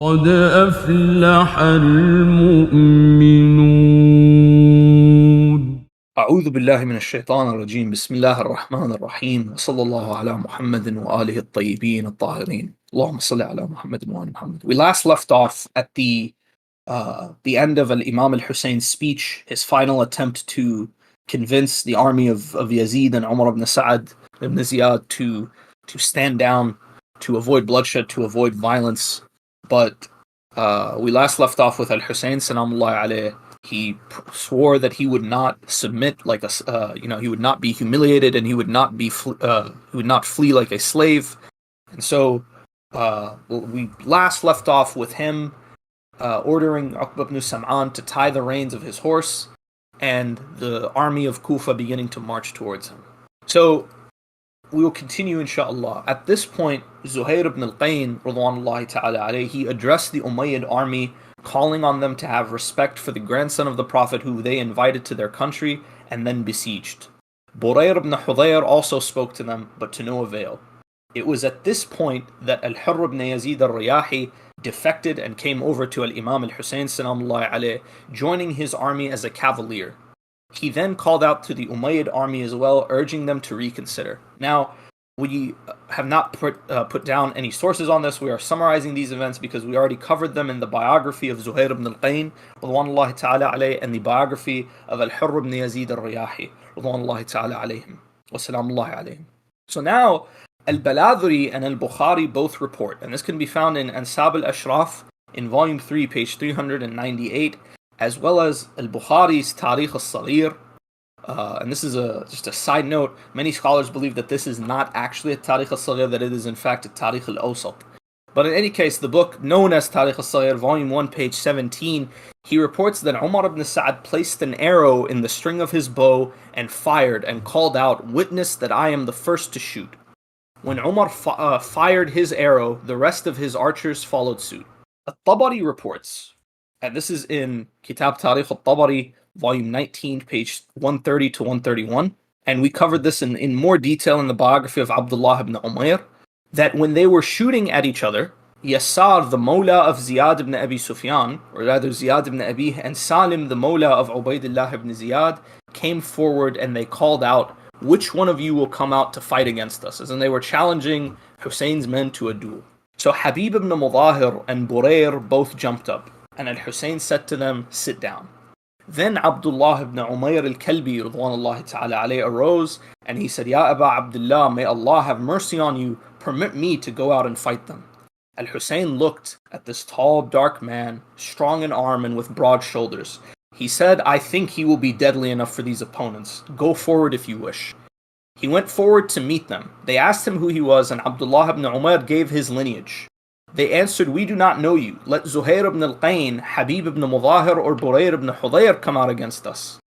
قد أفلح المؤمنون. أعوذ بالله من الشيطان الرجيم. بسم الله الرحمن الرحيم وصلى الله على محمد وآله الطيبين الطاهرين. اللهم صل على محمد وآل محمد. We last left off at the end of Imam al-Husayn's speech, his final attempt to convince the army of Yazid and Umar ibn Sa'ad ibn Ziyad to stand down, to avoid bloodshed, to avoid violence. But we last left off with al-Husayn Salamullahi alayh. He swore that he would not submit like he would not be humiliated, and he would not flee like a slave. And so we last left off with him ordering Uqba ibn Sam'an to tie the reins of his horse, and the army of Kufa beginning to march towards him. So we will continue inshallah. At this point, Zuhair ibn al-Qayn radwanullahi ta'ala alayhi, he addressed the Umayyad army, calling on them to have respect for the grandson of the Prophet who they invited to their country and then besieged. Burayr ibn Hudayr also spoke to them, but to no avail. It was at this point that al-Hurr ibn Yazid al-Riyahi defected and came over to al-Imam al-Husayn salamullahi alayh, joining his army as a cavalier. He then called out to the Umayyad army as well, urging them to reconsider. Now, we have not put down any sources on this. We are summarizing these events because we already covered them in the biography of Zuhair ibn al-Qayn radwanullahi ta'ala alayh, and the biography of al-Hurr ibn Yazid al-Riyahi radwanullahi ta'ala alayhim wa salamullahi alayhim. So now al-Baladhuri and al-Bukhari both report, and this can be found in Ansab al-Ashraf in volume 3, page 398, as well as al-Bukhari's Tarikh al-Saghir. And this is just a side note. Many scholars believe that this is not actually a Tarikh al-Saghir, that it is in fact a Tarikh al-Awsat. But in any case, the book known as Tarikh al-Saghir, volume 1, page 17, he reports that Umar ibn Sa'ad placed an arrow in the string of his bow and fired and called out, "Witness that I am the first to shoot." When Umar fired his arrow, the rest of his archers followed suit. At-Tabari reports, and this is in Kitab Tarikh al-Tabari, volume 19, page 130 to 131, and we covered this in more detail in the biography of Abdullah ibn Umayr, that when they were shooting at each other, Yassar, the Mawla of Ziyad ibn Abi Sufyan, or rather Ziyad ibn Abi, and Salim, the Mawla of Ubaydullah ibn Ziyad, came forward and they called out, "Which one of you will come out to fight against us?" As in they were challenging Husayn's men to a duel. So Habib ibn Mudahir and Burayr both jumped up, and al-Husayn said to them, "Sit down." Then Abdullah ibn Umayr al-Kalbi radwanullahi ta'ala alayhi arose, and he said, "Ya Aba Abdullah, may Allah have mercy on you, permit me to go out and fight them." Al-Husayn looked at this tall, dark man, strong in arm and with broad shoulders. He said, "I think he will be deadly enough for these opponents. Go forward if you wish." He went forward to meet them. They asked him who he was, and Abdullah ibn Umayr gave his lineage. They answered, "We do not know you. Let Zuhair ibn al-Qayn, Habib ibn Mudahir, or Burayr ibn Hudayr come out against us."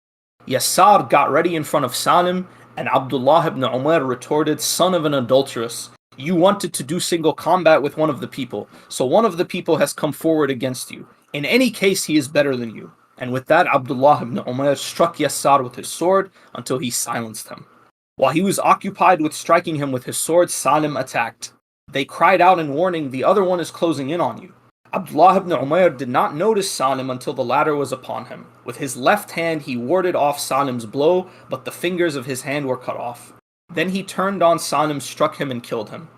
Yassar got ready in front of Salim, and Abdullah ibn Umayr retorted, "Son of an adulteress, you wanted to do single combat with one of the people, so one of the people has come forward against you. In any case, he is better than you." And with that, Abdullah ibn Umayr struck Yassar with his sword until he silenced him. While he was occupied with striking him with his sword, Salim attacked. They cried out in warning, "The other one is closing in on you." Abdullah ibn Umayr did not notice Salim until the latter was upon him. With his left hand he warded off Salim's blow, but the fingers of his hand were cut off. Then he turned on Salim, struck him, and killed him.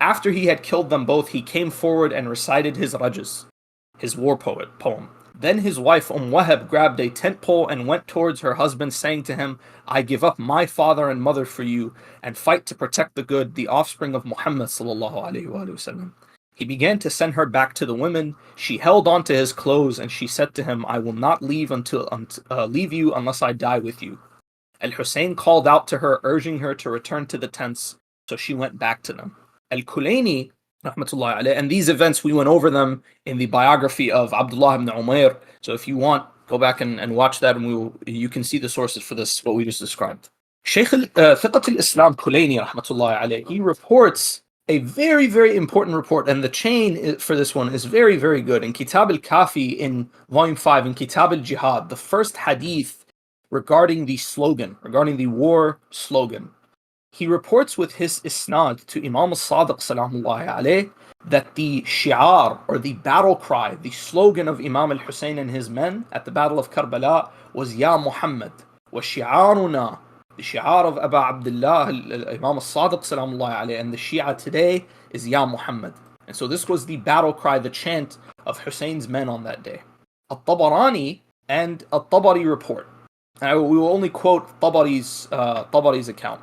After he had killed them both, he came forward and recited his Rajaz, his war poem. Then his wife Wahab grabbed a tent pole and went towards her husband, saying to him, "I give up my father and mother for you, and fight to protect the good, the offspring of Muhammad sallallahu alaihi wasallam." He began to send her back to the women. She held on to his clothes, and she said to him, "I will not leave you unless I die with you." Al-Husayn called out to her, urging her to return to the tents, so she went back to them. Al-Kulayni, rahmatullahi alayh, and these events, we went over them in the biography of Abdullah ibn Umayr, so if you want, go back and watch that, and you can see the sources for this, what we just described. Shaykh Fiqat al-Islam Kulayni, rahmatullahi alayh, he reports a very, very important report, and the chain for this one is very, very good. In Kitab al-Kafi, in volume 5, in Kitab al-Jihad, the first hadith regarding the slogan, regarding the war slogan, he reports with his isnad to Imam al-Sadiq salamullahi alayh that the shi'ar, or the battle cry, the slogan of Imam al-Husayn and his men at the Battle of Karbala was Ya Muhammad, wa shi'aruna. The shi'ar of Abu Abdullah, Imam al-Sadiq salamullah alayhi, and the Shia today is Ya Muhammad. And so this was the battle cry, the chant of Husayn's men on that day. Al-Tabarani and Al-Tabari report. And we will only quote Tabari's account.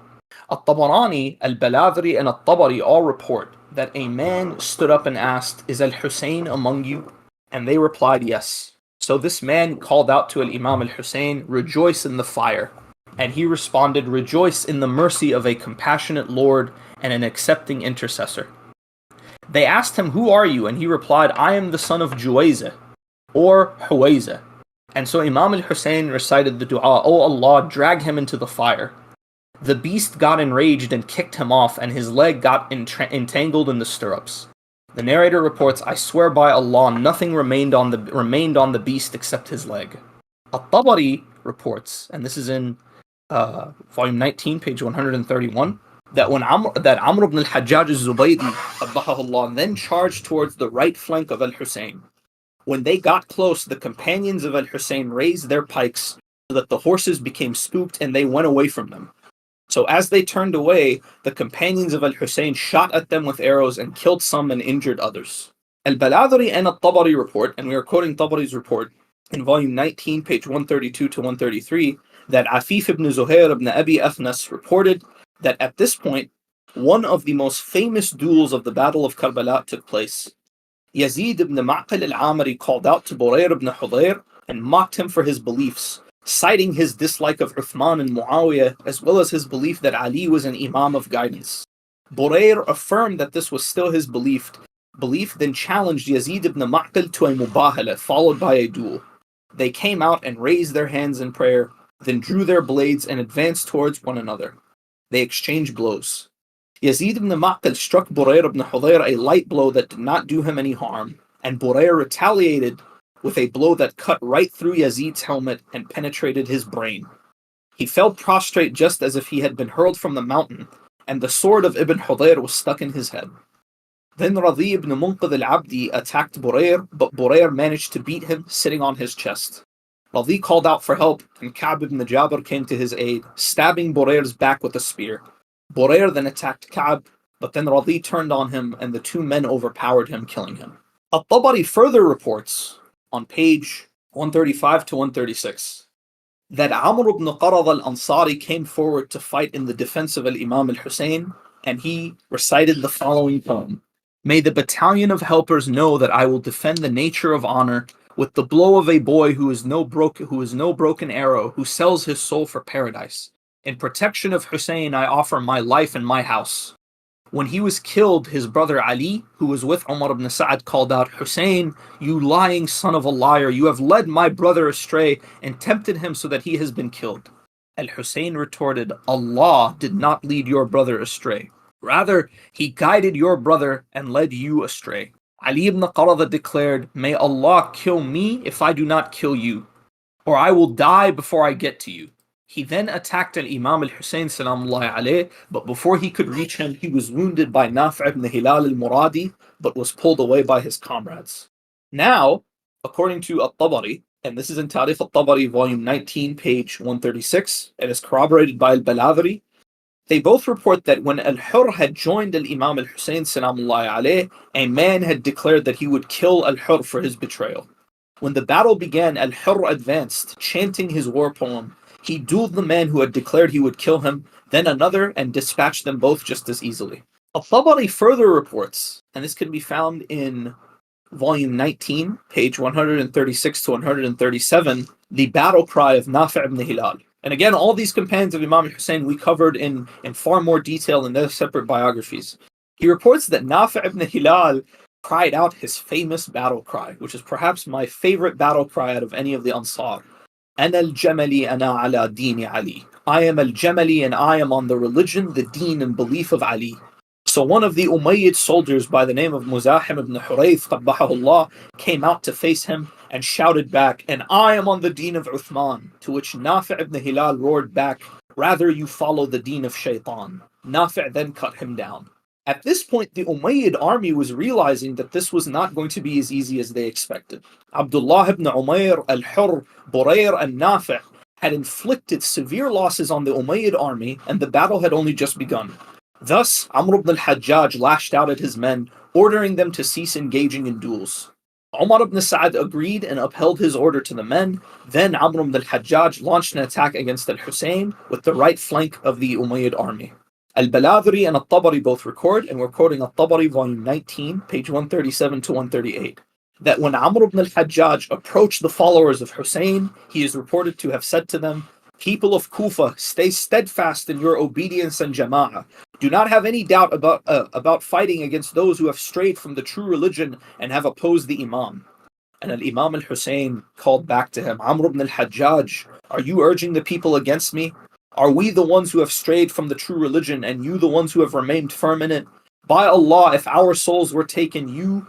Al-Tabarani, Al-Baladri, and Al-Tabari all report that a man stood up and asked, "Is al-Husayn among you?" And they replied, "Yes." So this man called out to Imam al-Husayn, "Rejoice in the fire." And he responded, "Rejoice in the mercy of a compassionate Lord and an accepting intercessor." They asked him, "Who are you?" And he replied, "I am the son of Juwayza, or Huwayza." And so Imam al-Husayn recited the dua, "O Allah, drag him into the fire." The beast got enraged and kicked him off, and his leg got entangled in the stirrups. The narrator reports, "I swear by Allah, nothing remained on the beast except his leg." Al-Tabari reports, and this is in volume 19, page 131, that Amr ibn al-Hajjaj al-Zubaydi then charged towards the right flank of al-Husayn. When they got close, the companions of al-Husayn raised their pikes so that the horses became spooked and they went away from them. So as they turned away, the companions of al-Husayn shot at them with arrows and killed some and injured others. Al-Baladri and al-Tabari report, and we are quoting Tabari's report in volume 19, page 132 to 133, that Afif ibn Zuhair ibn Abi Athnas reported that at this point, one of the most famous duels of the Battle of Karbala took place. Yazid ibn Maqtal al-Amari called out to Burayr ibn Hudayr and mocked him for his beliefs, citing his dislike of Uthman and Muawiyah, as well as his belief that Ali was an imam of guidance. Burayr affirmed that this was still his belief, then challenged Yazid ibn Maqtal to a mubahala, followed by a duel. They came out and raised their hands in prayer, then drew their blades and advanced towards one another. They exchanged blows. Yazid ibn Maqtal struck Burayr ibn Hudayr a light blow that did not do him any harm, and Burayr retaliated with a blow that cut right through Yazid's helmet and penetrated his brain. He fell prostrate just as if he had been hurled from the mountain, and the sword of Ibn Hudayr was stuck in his head. Then Radi ibn Munqidh al-Abdi attacked Burayr, but Burayr managed to beat him sitting on his chest. Radi called out for help, and Ka'b ibn Jabir came to his aid, stabbing Burayr's back with a spear. Burayr then attacked Ka'b, but then Radi turned on him, and the two men overpowered him, killing him. Al-Tabari further reports, on page 135 to 136, that Amr ibn Qarad al-Ansari came forward to fight in the defense of Imam al-Husayn, and he recited the following poem. "May the battalion of helpers know that I will defend the nature of honor with the blow of a boy who is no broken arrow, who sells his soul for paradise. In protection of Husayn, I offer my life and my house." When he was killed, his brother Ali, who was with Umar ibn Sa'ad, called out, "Husayn, you lying son of a liar, you have led my brother astray and tempted him so that he has been killed." Al-Husayn retorted, "Allah did not lead your brother astray. Rather, he guided your brother and led you astray." Ali ibn Qarada declared, "May Allah kill me if I do not kill you, or I will die before I get to you." He then attacked Imam al-Husayn salamullahi alayh, but before he could reach him, he was wounded by Nafi' ibn Hilal al-Muradi, but was pulled away by his comrades. Now, according to Al-Tabari, and this is in Tarikh al-Tabari, volume 19, page 136, and is corroborated by al-Baladri, they both report that when Al-Hurr had joined Imam al-Husayn salamullahi alayh, a man had declared that he would kill Al-Hurr for his betrayal. When the battle began, Al-Hurr advanced, chanting his war poem. He dueled the man who had declared he would kill him, then another, and dispatched them both just as easily. Al-Tabari further reports, and this can be found in volume 19, page 136 to 137, the battle cry of Nafi' ibn Hilal. And again, all these companions of Imam al-Husayn we covered in far more detail in their separate biographies. He reports that Nafi' ibn Hilal cried out his famous battle cry, which is perhaps my favorite battle cry out of any of the Ansar. "Ana al-Jamali ana ala dini Ali." I am al-Jamali and I am on the religion, the deen and belief of Ali. So one of the Umayyad soldiers by the name of Muzahim ibn Hurayth qabbahahullah came out to face him and shouted back, "And I am on the deen of Uthman," to which Nafi' ibn Hilal roared back, "Rather you follow the deen of Shaitan." Nafi' then cut him down. At this point, the Umayyad army was realizing that this was not going to be as easy as they expected. Abdullah ibn Umayr, al-Hurr, Burayr, and Nafi' had inflicted severe losses on the Umayyad army, and the battle had only just begun. Thus, Amr ibn al-Hajjaj lashed out at his men, ordering them to cease engaging in duels. Umar ibn Sa'd agreed and upheld his order to the men. Then Amr ibn al-Hajjaj launched an attack against al-Husayn with the right flank of the Umayyad army. Al-Baladhri and al-Tabari both record, and we're quoting al-Tabari, volume 19, page 137 to 138, that when Amr ibn al-Hajjaj approached the followers of Husayn, he is reported to have said to them, "People of Kufa, stay steadfast in your obedience and jama'ah. Do not have any doubt about fighting against those who have strayed from the true religion and have opposed the Imam." And Al-Imam al-Husayn called back to him, "Amr ibn al-Hajjaj, are you urging the people against me? Are we the ones who have strayed from the true religion and you the ones who have remained firm in it? By Allah, if our souls were taken, you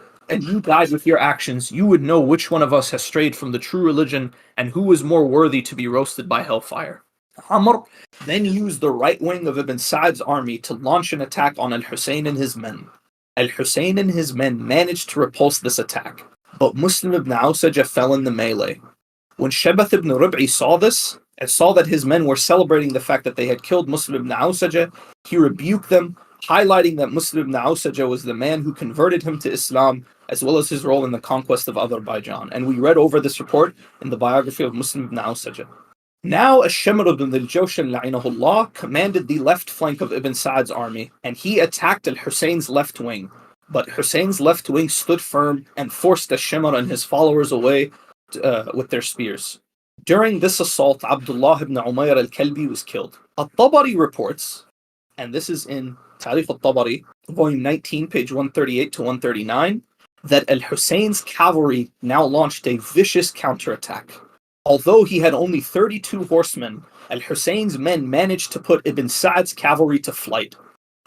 died with your actions, you would know which one of us has strayed from the true religion and who is more worthy to be roasted by hellfire." Amr then used the right wing of Ibn Sa'd's army to launch an attack on al-Husayn and his men. Al-Husayn and his men managed to repulse this attack, but Muslim ibn Awsajah fell in the melee. When Shabath ibn Rib'i saw this, and saw that his men were celebrating the fact that they had killed Muslim ibn Awsajah, he rebuked them, highlighting that Muslim ibn Awsajah was the man who converted him to Islam, as well as his role in the conquest of Azerbaijan. And we read over this report in the biography of Muslim ibn Awsajah. Now, Ash-Shamr ibn al-Jawshan la'inahullah commanded the left flank of Ibn Sa'd's army, and he attacked al-Husayn's left wing. But Husayn's left wing stood firm and forced Ash-Shamr and his followers away with their spears. During this assault, Abdullah ibn Umayr al-Kalbi was killed. Al-Tabari reports, and this is in Tarikh al-Tabari, volume 19, page 138 to 139, that al-Husayn's cavalry now launched a vicious counterattack. Although he had only 32 horsemen, al-Husayn's men managed to put Ibn Sa'd's cavalry to flight.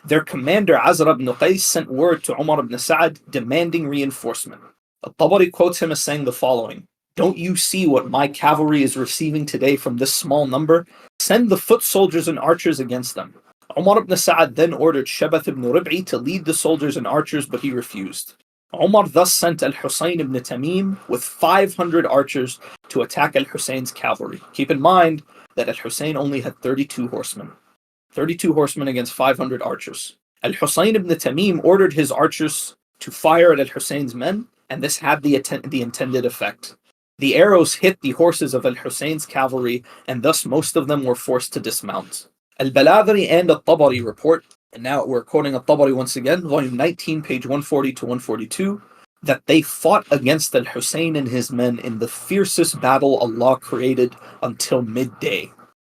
Their commander Azra ibn Qais sent word to Umar ibn Sa'd demanding reinforcement. Al-Tabari quotes him as saying the following: "Don't you see what my cavalry is receiving today from this small number? Send the foot soldiers and archers against them." Umar ibn Sa'd then ordered Shabath ibn Rib'i to lead the soldiers and archers, but he refused. Umar thus sent al-Husayn ibn Tamim with 500 archers to attack al-Husayn's cavalry. Keep in mind that al-Husayn only had 32 horsemen. 32 horsemen against 500 archers. Al-Husayn ibn Tamim ordered his archers to fire at al-Husayn's men, and this had the intended effect. The arrows hit the horses of al-Husayn's cavalry, and thus most of them were forced to dismount. Al-Baladhri and al-Tabari report, and now we're quoting al-Tabari once again, volume 19, page 140 to 142, that they fought against al-Husayn and his men in the fiercest battle Allah created until midday.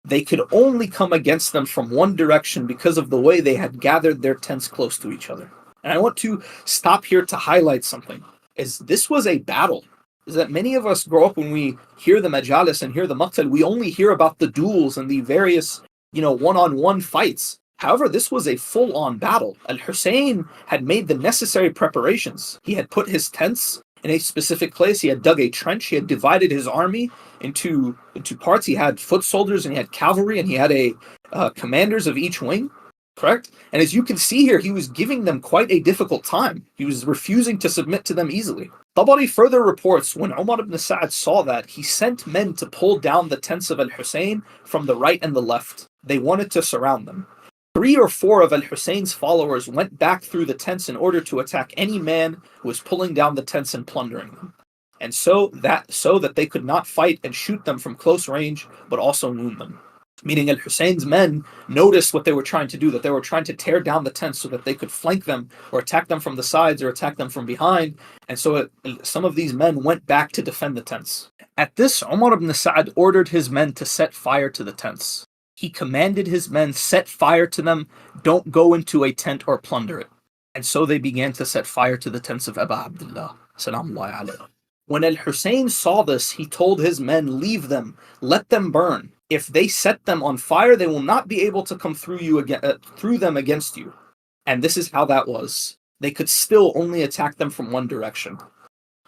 They could only come against them from one direction because of the way they had gathered their tents close to each other. And I want to stop here to highlight something, is this was a battle. Is that many of us grow up when we hear the majalis and hear the Maqtal, we only hear about the duels and the various, one-on-one fights. However, this was a full-on battle. Al-Husayn had made the necessary preparations. He had put his tents in a specific place. He had dug a trench. He had divided his army into parts. He had foot soldiers and he had cavalry and he had commanders of each wing. Correct? And as you can see here, he was giving them quite a difficult time. He was refusing to submit to them easily. Tabari further reports when Umar ibn Sa'd saw that, he sent men to pull down the tents of al-Husayn from the right and the left. They wanted to surround them. 3 or 4 of al-Husayn's followers went back through the tents in order to attack any man who was pulling down the tents and plundering them. And so that they could not fight and shoot them from close range, but also wound them. Meaning al-Husayn's men noticed what they were trying to do, that they were trying to tear down the tents so that they could flank them or attack them from the sides or attack them from behind. And so some of these men went back to defend the tents. At this, Umar ibn Sa'd ordered his men to set fire to the tents. He commanded his men, set fire to them, don't go into a tent or plunder it. And so they began to set fire to the tents of Abu Abdullah. When al-Husayn saw this, he told his men, leave them, let them burn. If they set them on fire, they will not be able to come through them against you. And this is how that was. They could still only attack them from one direction.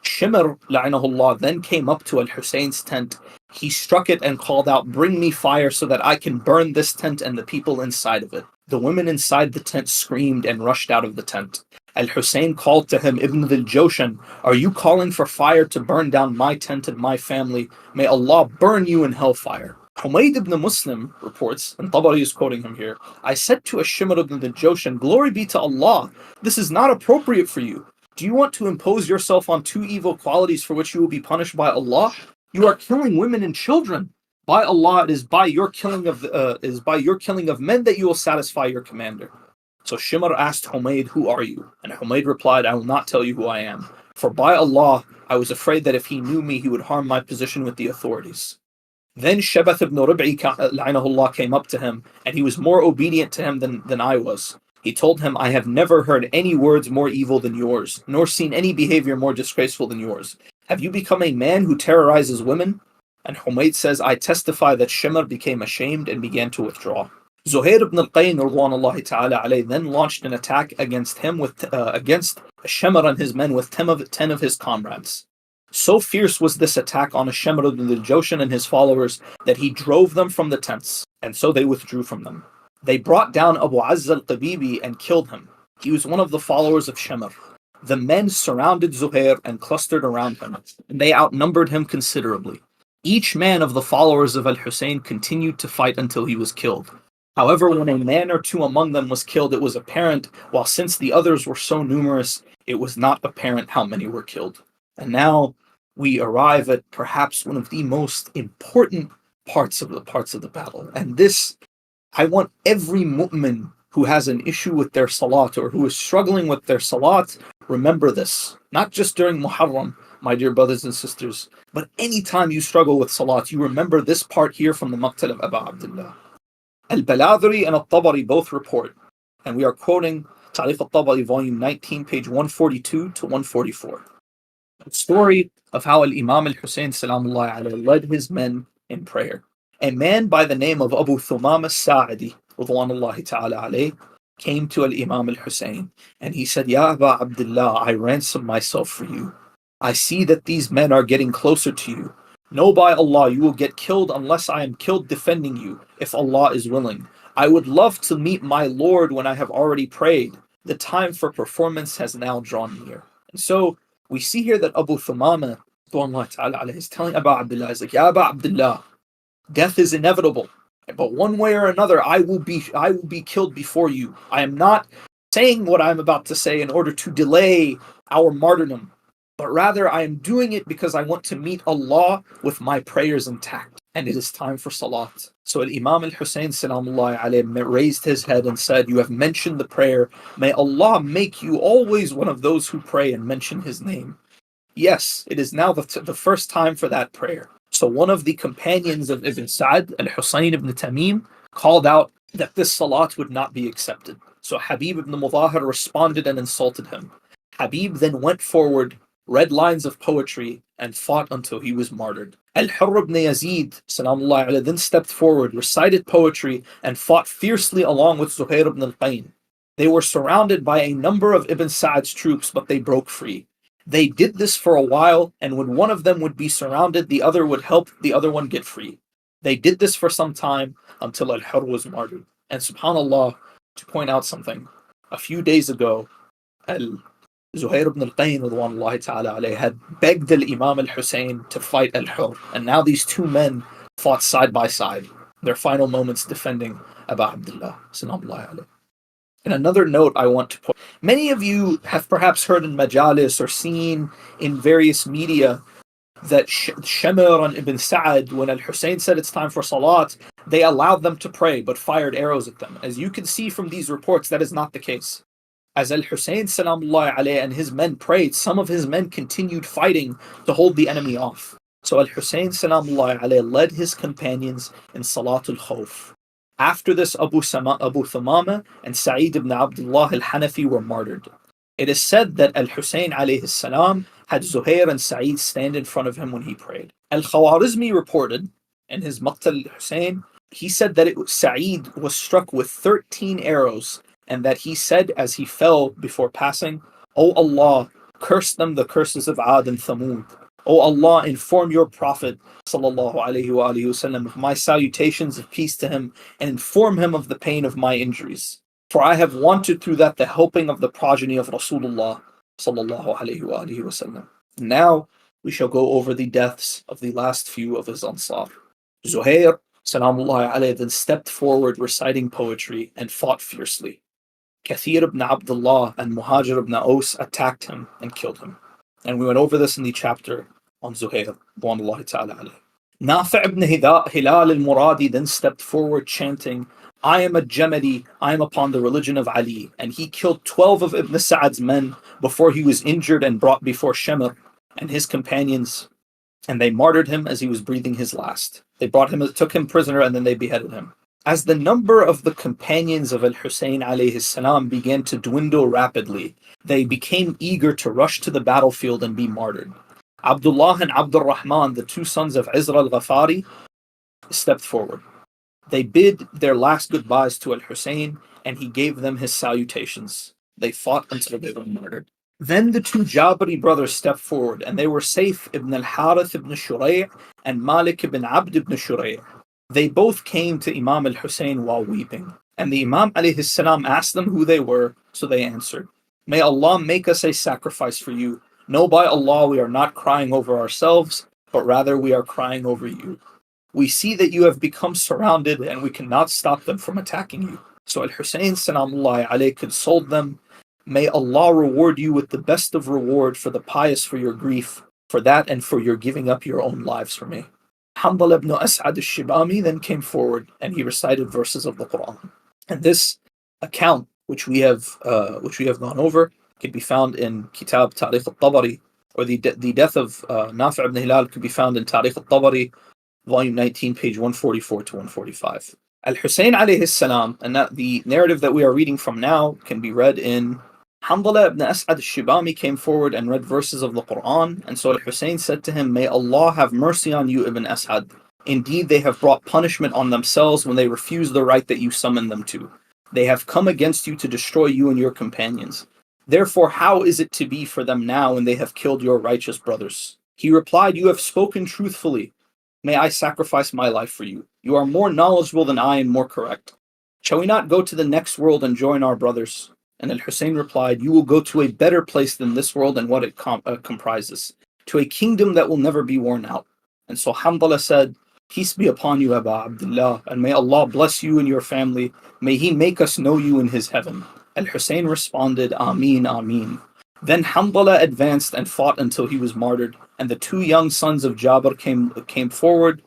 Shimr, la'inahullah, then came up to al-Husayn's tent. He struck it and called out, "Bring me fire so that I can burn this tent and the people inside of it." The women inside the tent screamed and rushed out of the tent. Al-Husayn called to him, "Ibn al-Jawshan, are you calling for fire to burn down my tent and my family? May Allah burn you in hellfire." Humayd ibn Muslim reports, and Tabari is quoting him here, "I said to Ash-Shimr ibn al-Jawshan, glory be to Allah, this is not appropriate for you. Do you want to impose yourself on two evil qualities for which you will be punished by Allah? You are killing women and children. By Allah, it is by your killing of men that you will satisfy your commander." So Shimr asked Humayd, "Who are you?" And Humayd replied, "I will not tell you who I am. For by Allah, I was afraid that if he knew me, he would harm my position with the authorities." Then Shabath ibn Rib'i la'inahullah came up to him, and he was more obedient to him than I was. He told him, "I have never heard any words more evil than yours, nor seen any behavior more disgraceful than yours. Have you become a man who terrorizes women?" And Humayd says, "I testify that Shimr became ashamed and began to withdraw." Zuhair ibn al-Qayn radwanullahi ta'ala alayhi then launched an attack against Shimr and his men with 10 of his comrades. So fierce was this attack on Shimr ibn al-Jawshan and his followers that he drove them from the tents, and so they withdrew from them. They brought down Abu Azza al-Qabibi and killed him. He was one of the followers of Shimr. The men surrounded Zuhair and clustered around him, and they outnumbered him considerably. Each man of the followers of al-Husayn continued to fight until he was killed. However, when a man or two among them was killed, it was apparent, while since the others were so numerous, it was not apparent how many were killed. And now we arrive at perhaps one of the most important parts of the battle. And this, I want every mu'min who has an issue with their salat or who is struggling with their salat, remember this. Not just during Muharram, my dear brothers and sisters, but anytime you struggle with salat, you remember this part here from the Maqtal of Abu Abdullah. Al-Baladhri and al-Tabari both report, and we are quoting Tarikh al-Tabari, volume 19, page 142 to 144. The story of how Al-Imam al-Husayn salamullahi alayhi led his men in prayer. A man by the name of Abu Thumama al-Sa'idi radwanullahi ta'ala alayhi came to Al-Imam al-Husayn, and he said, "Ya Abu Abdullah, I ransom myself for you. I see that these men are getting closer to you. Know by Allah, you will get killed unless I am killed defending you, if Allah is willing. I would love to meet my Lord when I have already prayed. The time for performance has now drawn near." And so we see here that Abu Thumama is telling Abu Abdullah, he's like, "Ya Abu Abdullah, death is inevitable, but one way or another, I will be killed before you. I am not saying what I'm about to say in order to delay our martyrdom, but rather I am doing it because I want to meet Allah with my prayers intact, and it is time for salat." So Imam al-Husayn salamullahi alayhi raised his head and said, "You have mentioned the prayer. May Allah make you always one of those who pray and mention His name. Yes, it is now the first time for that prayer." So one of the companions of Ibn Sa'd, al-Husayn ibn Tamim, called out that this salat would not be accepted. So Habib ibn Mudahir responded and insulted him. Habib then went forward, read lines of poetry, and fought until he was martyred. Al-Hurr ibn Yazid salamullahi alayhi then stepped forward, recited poetry, and fought fiercely along with Zuhair ibn al-Qayn. They were surrounded by a number of Ibn Sa'd's troops, but they broke free. They did this for a while, and when one of them would be surrounded, the other would help the other one get free. They did this for some time until Al-Hurr was martyred. And subhanAllah, to point out something, a few days ago, Zuhair ibn al-Qayn had begged al-Imam al-Husayn to fight Al-Hurr, and now these two men fought side by side, their final moments defending Abu Abdullah. And another note I want to point, many of you have perhaps heard in majalis or seen in various media that Shimr and Ibn Sa'd, when al-Husayn said it's time for salat, they allowed them to pray but fired arrows at them. As you can see from these reports, that is not the case. As al-Husayn salamullahi alayhi and his men prayed, some of his men continued fighting to hold the enemy off. So al-Husayn salamullahi alayhi led his companions in Salatul Khawf. After this, Abu Thumama and Sa'id ibn Abdullah al-Hanafi were martyred. It is said that al-Husayn alayhi salam had Zuhair and Sa'id stand in front of him when he prayed. Al-Khawarizmi reported in his Maqtal al-Husayn, he said that Sa'id was struck with 13 arrows, and that he said as he fell before passing, "O Allah, Curse them the curses of Ad and Thamud. O Allah, inform your Prophet sallallahu alaihi wasallam of my salutations of peace to him, and inform him of the pain of my injuries. For I have wanted through that the helping of the progeny of Rasulullah sallallahu alaihi wasallam. Now we shall go over the deaths of the last few of his Ansar. Zuhair salamullahi alayhi then stepped forward reciting poetry and fought fiercely. Kathir ibn Abdullah and Muhajir ibn Aus attacked him and killed him. And we went over this in the chapter on Zuhair. Nafi' ibn Hilal al-Muradi then stepped forward chanting, I am a Jamali, I am upon the religion of Ali. And he killed 12 of Ibn Sa'ad's men before he was injured and brought before Shamr and his companions. And they martyred him as he was breathing his last. They took him prisoner, and then they beheaded him. As the number of the companions of al-Husayn alayhi salam began to dwindle rapidly, they became eager to rush to the battlefield and be martyred. Abdullah and Abdul Rahman, the two sons of Izra al-Ghafari, stepped forward. They bid their last goodbyes to al-Husayn, and he gave them his salutations. They fought until they were martyred. Then the two Jabari brothers stepped forward, and they were Sayf ibn al-Harith ibn Shurayh and Malik ibn Abd ibn Shurayh. They both came to Imam al-Husayn while weeping, and the Imam alayhi salam asked them who they were, so they answered, May Allah make us a sacrifice for you. No, by Allah, we are not crying over ourselves, but rather we are crying over you. We see that you have become surrounded, and we cannot stop them from attacking you. So al-Husayn salamullahi alayhi consoled them, May Allah reward you with the best of reward for the pious for your grief, for that and for your giving up your own lives for me. Hanbal ibn As'ad al-Shibami then came forward and he recited verses of the Quran. And this account, which we have gone over, can be found in Kitab Tariq al-Tabari, or the death of Nafi' ibn Hilal could be found in Tariq al-Tabari, volume 19, page 144 to 145. Al-Husayn alayhi salam, and the narrative that we are reading from now can be read in Hanbala ibn As'ad al-Shibami came forward and read verses of the Quran, and so al-Husayn said to him, May Allah have mercy on you, Ibn As'ad. Indeed, they have brought punishment on themselves when they refuse the right that you summoned them to. They have come against you to destroy you and your companions. Therefore, how is it to be for them now when they have killed your righteous brothers? He replied, You have spoken truthfully. May I sacrifice my life for you. You are more knowledgeable than I and more correct. Shall we not go to the next world and join our brothers? And al-Husayn replied, You will go to a better place than this world and what it comprises, to a kingdom that will never be worn out. And so Hanbala said, Peace be upon you, Aba Abdullah, and may Allah bless you and your family. May He make us know you in His heaven. Al-Husayn responded, Ameen, Ameen. Then Hanbala advanced and fought until he was martyred, and the two young sons of Jabir came forward,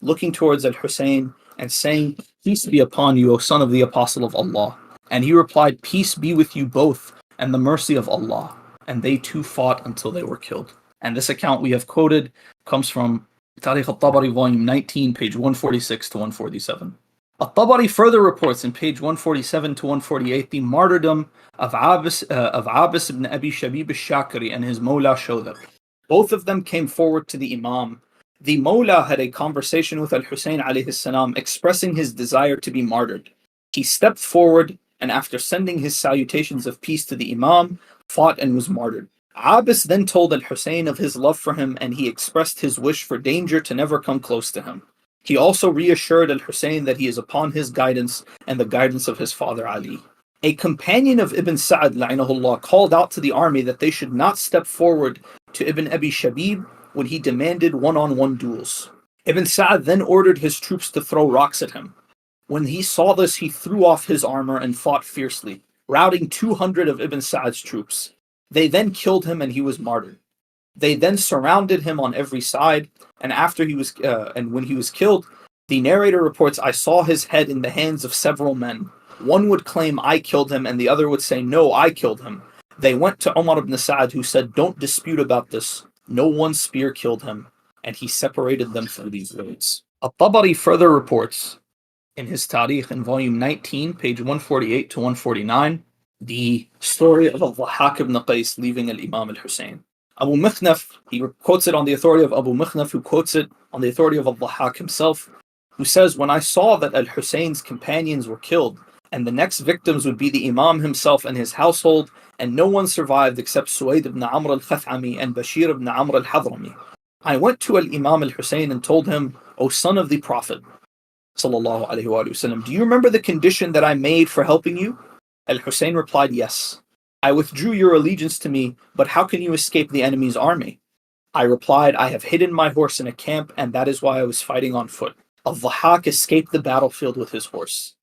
looking towards al-Husayn and saying, Peace be upon you, O son of the Apostle of Allah. And he replied, Peace be with you both, and the mercy of Allah. And they too fought until they were killed. And this account we have quoted comes from Tariq al-Tabari, volume 19, page 146 to 147. Al-Tabari further reports in page 147 to 148 the martyrdom of Abbas ibn Abi Shabib al-Shakiri and his Mawla Shawdab. Both of them came forward to the Imam. The Mawla had a conversation with al-Husayn alayhi salam, expressing his desire to be martyred. He stepped forward, and after sending his salutations of peace to the Imam, fought and was martyred. Abbas then told al-Husayn of his love for him, and he expressed his wish for danger to never come close to him. He also reassured al-Husayn that he is upon his guidance and the guidance of his father Ali. A companion of Ibn Sa'ad la'inahullah called out to the army that they should not step forward to Ibn Abi Shabib when he demanded one-on-one duels. Ibn Sa'ad then ordered his troops to throw rocks at him. When he saw this, he threw off his armor and fought fiercely, routing 200 of Ibn Sa'ad's troops. They then killed him and he was martyred. They then surrounded him on every side, and when he was killed, the narrator reports, I saw his head in the hands of several men. One would claim I killed him, and the other would say, No, I killed him. They went to Umar ibn Sa'ad, who said, Don't dispute about this. No one spear killed him, and he separated them through these roads. Al-Tabari further reports in his Tariq in volume 19, page 148 to 149, the story of al-Dhahhak ibn Qais leaving al-Imam al-Husayn. Abu Mikhnaf, he quotes it on the authority of Abu Mikhnaf, who quotes it on the authority of al-Dhahhak himself, who says, When I saw that al-Husayn's companions were killed, and the next victims would be the Imam himself and his household, and no one survived except Suwayd ibn Amr al-Khathami and Bashir ibn Amr al-Hadrami. I went to al-Imam al-Husayn and told him, O son of the Prophet, sallallahu alaihi wasallam, do you remember the condition that I made for helping you? Al-Husayn replied, yes. I withdrew your allegiance to me, but how can you escape the enemy's army? I replied, I have hidden my horse in a camp, and that is why I was fighting on foot. Al-Dhahhak escaped the battlefield with his horse.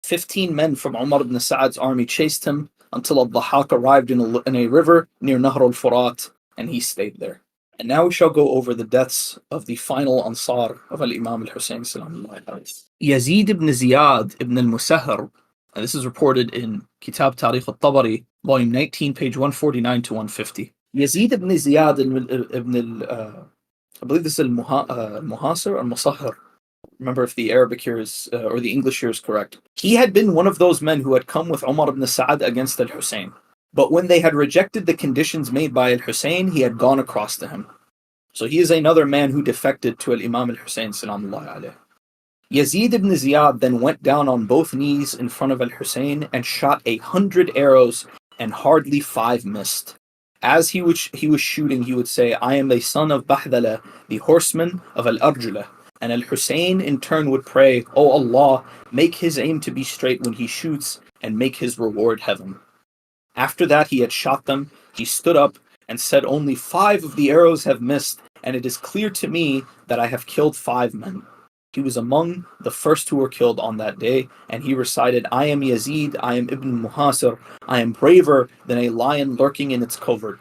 15 men from Umar ibn Sa'ad's army chased him until Al-Dhahhak arrived in a river near Nahr al-Furat, and he stayed there. And now we shall go over the deaths of the final Ansar of Al-Imam al-Husayn salamullah alayhi. Yazid ibn Ziyad ibn al-Musahhar, and this is reported in Kitab Tarikh al-Tabari, volume 19, page 149 to 150. Yazid ibn Ziyad ibn I believe this is al-Muhasir or Musahhar. Remember if the Arabic here is, or the English here is correct. He had been one of those men who had come with Umar ibn Sa'ad against al-Husayn. But when they had rejected the conditions made by al-Husayn, he had gone across to him. So he is another man who defected to al-Imam al-Husayn salamullahi alayh. Yazid ibn Ziyad then went down on both knees in front of al-Husayn and shot 100 arrows, and hardly 5 missed. As he was shooting, he would say, I am the son of Bahdala, the horseman of al-Arjula. And al-Husayn in turn would pray, O Allah, make his aim to be straight when he shoots, and make his reward heaven. After that he had shot them, he stood up and said, only 5 of the arrows have missed, and it is clear to me that I have killed 5 men. He was among the first who were killed on that day, and he recited, I am Yazid, I am Ibn Muhasir, I am braver than a lion lurking in its covert.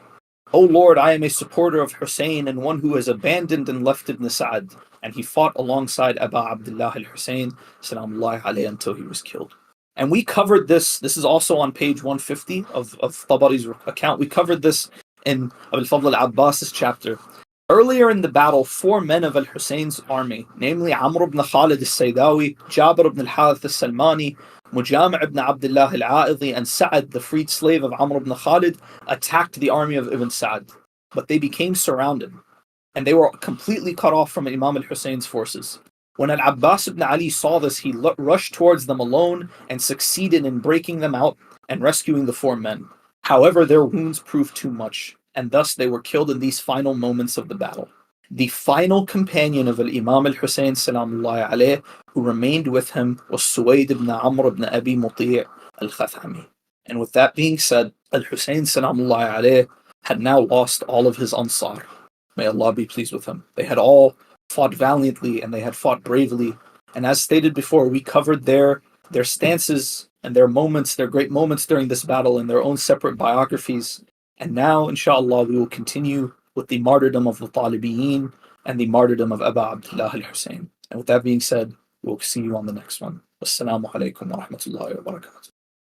O Lord, I am a supporter of Husayn and one who has abandoned and left Ibn Sa'ad. And he fought alongside Aba Abdullah al-Husayn salamullahi alayhi until he was killed. And we covered this is also on page 150 of Tabari's account. We covered this in Abu al-Fadl al-Abbas's chapter. Earlier in the battle, 4 men of al-Husayn's army, namely Amr ibn Khalid al-Saydawi, Jabir ibn al-Harith al-Salmani, Mujami' ibn Abdullah al-A'idhi, and Sa'ad, the freed slave of Amr ibn Khalid, attacked the army of Ibn Sa'ad. But they became surrounded, and they were completely cut off from Imam al-Husayn's forces. When al-Abbas ibn Ali saw this, he rushed towards them alone and succeeded in breaking them out and rescuing the 4 men. However, their wounds proved too much, and thus they were killed in these final moments of the battle. The final companion of al-Imam al-Husayn salamullahi alayh who remained with him was Suwayd ibn Amr ibn Abi Muti' al-Khathami. And with that being said, al-Husayn salamullahi alayh had now lost all of his Ansar. May Allah be pleased with him. They had all fought valiantly and they had fought bravely. And as stated before, we covered their stances and their moments, their great moments during this battle in their own separate biographies. And now, inshallah, we will continue with the martyrdom of the Talibiyin and the martyrdom of Aba Abdullah al-Husayn. And with that being said, we'll see you on the next one. Wassalamu alaikum wa rahmatullahi wa barakatuh.